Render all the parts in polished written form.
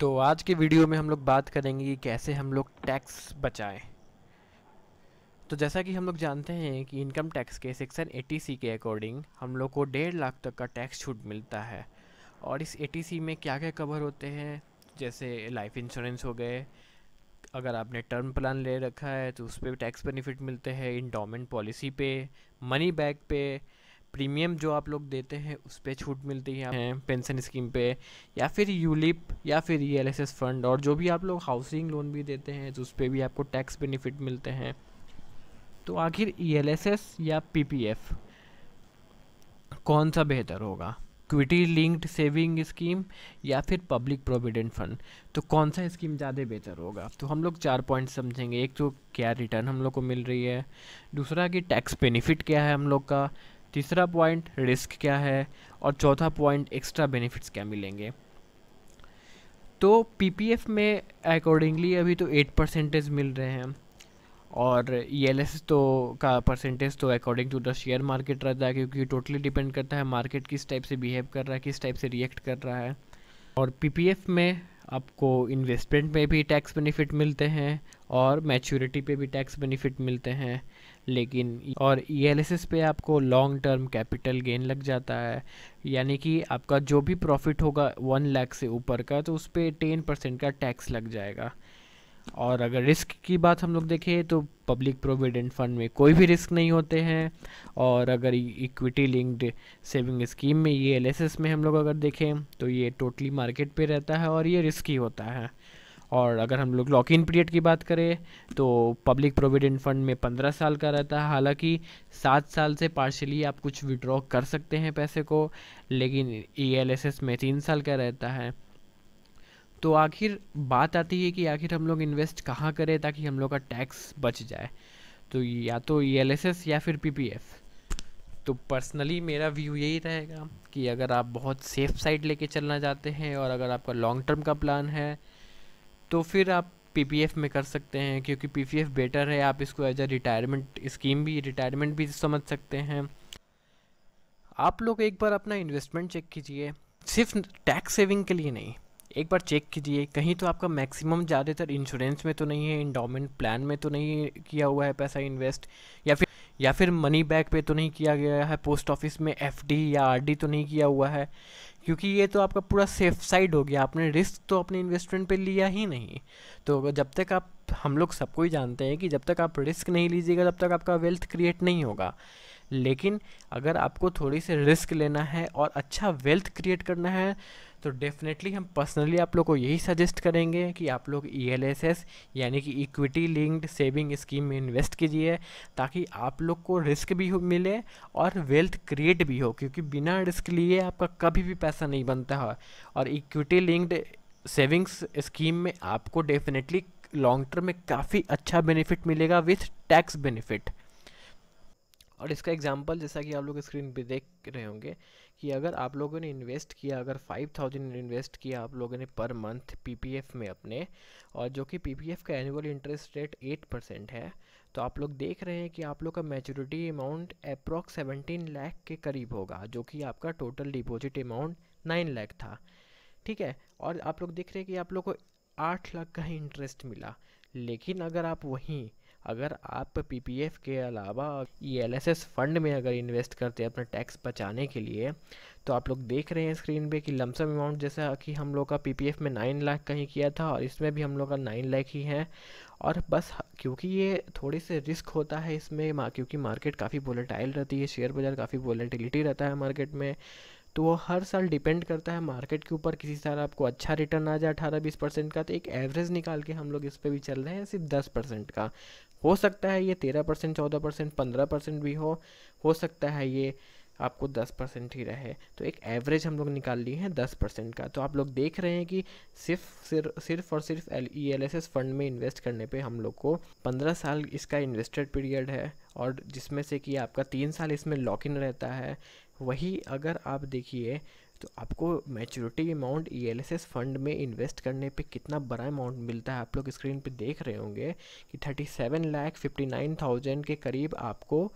तो आज की वीडियो में हम लोग बात करेंगे कि कैसे हम लोग टैक्स बचाएं। तो जैसा कि हम लोग जानते हैं कि इनकम टैक्स के सेक्शन 80C के अकॉर्डिंग हम लोग को 1.5 लाख तक का टैक्स छूट मिलता है। और इस 80C में क्या क्या कवर होते हैं, जैसे लाइफ इंश्योरेंस हो गए, अगर आपने टर्म प्लान ले रखा है तो उस पर टैक्स बेनिफिट मिलते हैं, इंडोमेंट पॉलिसी पे, मनी बैक पे, प्रीमियम जो आप लोग देते हैं उस पे छूट मिलती है पेंशन स्कीम पे, या फिर यूलिप या फिर ईएलएसएस फंड, और जो भी आप लोग हाउसिंग लोन भी देते हैं तो उस पर भी आपको टैक्स बेनिफिट मिलते हैं। तो आखिर ईएलएसएस या पीपीएफ कौन सा बेहतर होगा, इक्विटी लिंक्ड सेविंग स्कीम या फिर पब्लिक प्रोविडेंट फंड? तो कौन सा स्कीम ज़्यादा बेहतर होगा? तो हम लोग 4 पॉइंट समझेंगे। एक तो क्या रिटर्न हम लोग को मिल रही है, दूसरा कि टैक्स बेनिफिट क्या है हम लोग का, तीसरा पॉइंट रिस्क क्या है, और चौथा पॉइंट एक्स्ट्रा बेनिफिट्स क्या मिलेंगे। तो पीपीएफ में अकॉर्डिंगली अभी तो 8% मिल रहे हैं, और ईएलएस तो का परसेंटेज तो according to the share market रहता है, क्योंकि टोटली डिपेंड करता है मार्केट किस टाइप से बिहेव कर रहा है, किस टाइप से रिएक्ट कर रहा है। और पीपीएफ में आपको इन्वेस्टमेंट में भी टैक्स बेनिफिट मिलते हैं और मैच्योरिटी पे भी टैक्स बेनिफिट मिलते हैं, लेकिन और ईएलएसएस पे आपको लॉन्ग टर्म कैपिटल गेन लग जाता है, यानी कि आपका जो भी प्रॉफिट होगा 1 लाख से ऊपर का तो उस पर 10% का टैक्स लग जाएगा। और अगर रिस्क की बात हम लोग देखें तो पब्लिक प्रोविडेंट फंड में कोई भी रिस्क नहीं होते हैं, और अगर इक्विटी लिंक्ड सेविंग स्कीम में ये एलएसएस में हम लोग अगर देखें तो ये टोटली मार्केट पे रहता है और ये रिस्की होता है। और अगर हम लोग लॉक इन पीरियड की बात करें तो पब्लिक प्रोविडेंट फंड में 15 साल का रहता है, हालांकि 7 साल से पार्शली आप कुछ विड्रॉ कर सकते हैं पैसे को, लेकिन ईएलएसएस में 3 साल का रहता है। तो आखिर बात आती है कि आखिर हम लोग इन्वेस्ट कहाँ करें ताकि हम लोग का टैक्स बच जाए। तो या तो ईएलएसएस या फिर पीपीएफ। तो पर्सनली मेरा व्यू यही रहेगा कि अगर आप बहुत सेफ साइड लेके चलना चाहते हैं और अगर आपका लॉन्ग टर्म का प्लान है तो फिर आप पीपीएफ में कर सकते हैं, क्योंकि पीपीएफ बेटर है। आप इसको एज अ रिटायरमेंट स्कीम भी, रिटायरमेंट भी समझ सकते हैं। आप लोग एक बार अपना इन्वेस्टमेंट चेक कीजिए, सिर्फ टैक्स सेविंग के लिए नहीं, एक बार चेक कीजिए कहीं तो आपका मैक्सिमम ज़्यादातर इंश्योरेंस में तो नहीं है, इंडोमेंट प्लान में तो नहीं किया हुआ है पैसा इन्वेस्ट, या फिर मनी बैक पे तो नहीं किया गया है, पोस्ट ऑफिस में एफडी या आरडी तो नहीं किया हुआ है, क्योंकि ये तो आपका पूरा सेफ साइड हो गया। आपने रिस्क तो अपने इन्वेस्टमेंट पे लिया ही नहीं। तो जब तक आप, हम लोग सबको ही जानते हैं कि जब तक आप रिस्क नहीं लीजिएगा तब तक आपका वेल्थ क्रिएट नहीं होगा। लेकिन अगर आपको थोड़ी सी रिस्क लेना है और अच्छा वेल्थ क्रिएट करना है तो डेफिनेटली हम पर्सनली आप लोग को यही सजेस्ट करेंगे कि आप लोग ईएलएसएस यानी कि इक्विटी लिंक्ड सेविंग स्कीम में इन्वेस्ट कीजिए, ताकि आप लोग को रिस्क भी मिले और वेल्थ क्रिएट भी हो, क्योंकि बिना रिस्क लिए आपका कभी भी पैसा नहीं बनता है। और इक्विटी लिंक्ड सेविंग्स स्कीम में आपको डेफिनेटली लॉन्ग टर्म में काफ़ी अच्छा बेनिफिट मिलेगा विथ टैक्स बेनिफिट। और इसका एग्जांपल जैसा कि आप लोग स्क्रीन पे देख रहे होंगे कि अगर आप लोगों ने इन्वेस्ट किया, अगर 5000 इन्वेस्ट किया आप लोगों ने पर मंथ पीपीएफ में अपने, और जो कि पीपीएफ का एनुअल इंटरेस्ट रेट 8% है, तो आप लोग देख रहे हैं कि आप लोग का मैच्योरिटी अमाउंट अप्रॉक्स 17 लाख के करीब होगा, जो कि आपका टोटल डिपॉजिट अमाउंट 9 लाख था। ठीक है, और आप लोग देख रहे हैं कि आप लोग को 8 लाख का ही इंटरेस्ट मिला। लेकिन अगर आप पीपीएफ के अलावा ईएलएसएस फंड में अगर इन्वेस्ट करते हैं अपना टैक्स बचाने के लिए, तो आप लोग देख रहे हैं स्क्रीन पे कि लमसम अमाउंट जैसा कि हम लोग का पीपीएफ में 9 लाख का ही किया था और इसमें भी हम लोग का 9 लाख ही है। और बस क्योंकि ये थोड़ी सी रिस्क होता है इसमें, क्योंकि मार्केट काफ़ी वोलेटाइल रहती है, शेयर बाज़ार काफ़ी वोलेटिलिटी रहता है मार्केट में, तो वो हर साल डिपेंड करता है मार्केट के ऊपर। किसी साल आपको अच्छा रिटर्न आ जाए 18-20% का, तो एक एवरेज निकाल के हम लोग इस पे भी चल रहे हैं सिर्फ 10% का। हो सकता है ये 13%, 14%, 15% भी हो सकता है ये आपको 10% ही रहे। तो एक एवरेज हम लोग निकाल लिए हैं 10% का। तो आप लोग देख रहे हैं कि सिर्फ और सिर्फ ईएलएसएस फंड में इन्वेस्ट करने पे हम लोग को 15 साल इसका इन्वेस्टेड पीरियड है, और जिसमें से कि आपका 3 साल इसमें लॉक इन रहता है। वही अगर आप देखिए तो आपको मैच्योरिटी अमाउंट ईएलएसएस फंड में इन्वेस्ट करने पे कितना बड़ा अमाउंट मिलता है। आप लोग स्क्रीन पे देख रहे होंगे कि 37,59,000 के करीब आपको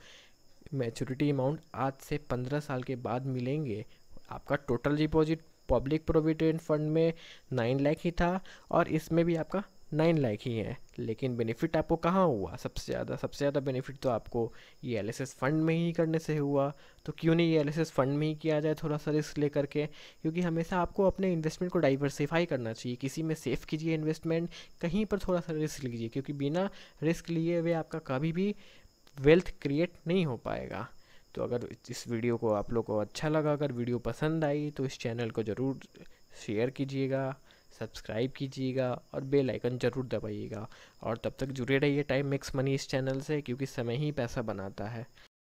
मैच्योरिटी अमाउंट आज से 15 साल के बाद मिलेंगे। आपका total deposit public provident fund में 9 लाख ही था और इसमें भी आपका 9 लाख ही है। लेकिन बेनिफिट आपको कहाँ हुआ सबसे ज़्यादा बेनिफिट तो आपको ये एलएसएस फंड में ही करने से हुआ। तो क्यों नहीं ये एलएसएस फंड में ही किया जाए थोड़ा सा रिस्क लेकर के, क्योंकि हमेशा आपको अपने इन्वेस्टमेंट को डाइवर्सिफाई करना चाहिए। किसी में सेफ कीजिए इन्वेस्टमेंट, कहीं पर थोड़ा सा रिस्क लीजिए, क्योंकि बिना रिस्क लिए हुए आपका कभी भी वेल्थ क्रिएट नहीं हो पाएगा। तो अगर इस वीडियो को आप लोग को अच्छा लगा, अगर वीडियो पसंद आई तो इस चैनल को ज़रूर शेयर कीजिएगा, सब्सक्राइब कीजिएगा और बेल आइकन ज़रूर दबाइएगा। और तब तक जुड़े रहिए टाइम मेक्स मनी इस चैनल से, क्योंकि समय ही पैसा बनाता है।